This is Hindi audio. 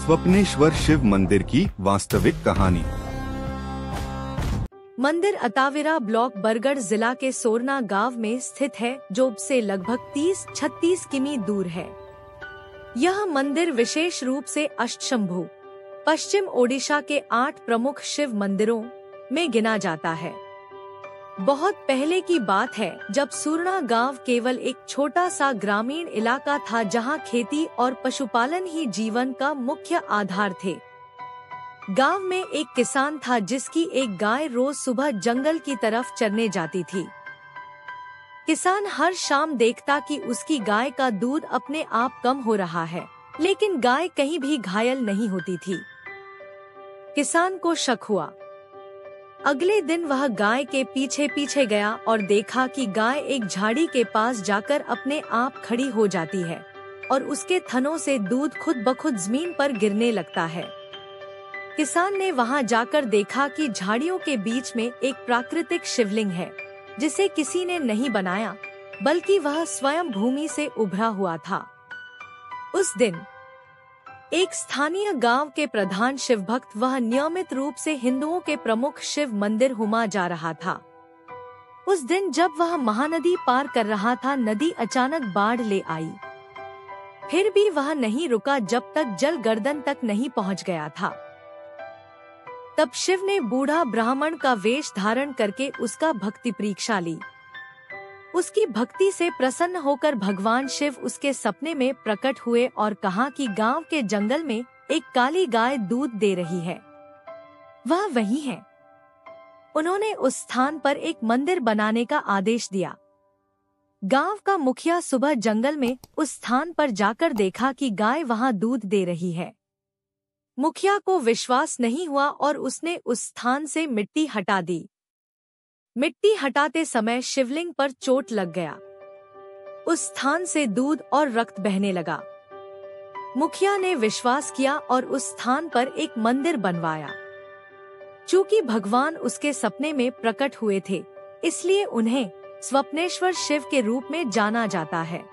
स्वप्नेश्वर शिव मंदिर की वास्तविक कहानी। मंदिर अताविरा ब्लॉक बरगढ़ जिला के सोरना गांव में स्थित है, जो से लगभग 30-36 किमी दूर है। यह मंदिर विशेष रूप से अष्टशंभु पश्चिम ओडिशा के 8 प्रमुख शिव मंदिरों में गिना जाता है। बहुत पहले की बात है, जब सोरना गांव केवल एक छोटा सा ग्रामीण इलाका था, जहां खेती और पशुपालन ही जीवन का मुख्य आधार थे। गांव में एक किसान था जिसकी एक गाय रोज सुबह जंगल की तरफ चरने जाती थी। किसान हर शाम देखता कि उसकी गाय का दूध अपने आप कम हो रहा है, लेकिन गाय कहीं भी घायल नहीं होती थी। किसान को शक हुआ। अगले दिन वह गाय के पीछे पीछे गया और देखा कि गाय एक झाड़ी के पास जाकर अपने आप खड़ी हो जाती है और उसके थनों से दूध खुद ब खुद जमीन पर गिरने लगता है। किसान ने वहां जाकर देखा कि झाड़ियों के बीच में एक प्राकृतिक शिवलिंग है, जिसे किसी ने नहीं बनाया, बल्कि वह स्वयं भूमि से उभरा हुआ था। उस दिन एक स्थानीय गांव के प्रधान शिव भक्त वह नियमित रूप से हिंदुओं के प्रमुख शिव मंदिर हुमा जा रहा था। उस दिन जब वह महानदी पार कर रहा था, नदी अचानक बाढ़ ले आई। फिर भी वह नहीं रुका जब तक जल गर्दन तक नहीं पहुंच गया था। तब शिव ने बूढ़ा ब्राह्मण का वेश धारण करके उसका भक्ति परीक्षा ली। उसकी भक्ति से प्रसन्न होकर भगवान शिव उसके सपने में प्रकट हुए और कहा कि गांव के जंगल में एक काली गाय दूध दे रही है, वह वही है। उन्होंने उस स्थान पर एक मंदिर बनाने का आदेश दिया। गांव का मुखिया सुबह जंगल में उस स्थान पर जाकर देखा कि गाय वहां दूध दे रही है। मुखिया को विश्वास नहीं हुआ और उसने उस स्थान से मिट्टी हटा दी। मिट्टी हटाते समय शिवलिंग पर चोट लग गया। उस स्थान से दूध और रक्त बहने लगा। मुखिया ने विश्वास किया और उस स्थान पर एक मंदिर बनवाया। चूंकि भगवान उसके सपने में प्रकट हुए थे, इसलिए उन्हें स्वप्नेश्वर शिव के रूप में जाना जाता है।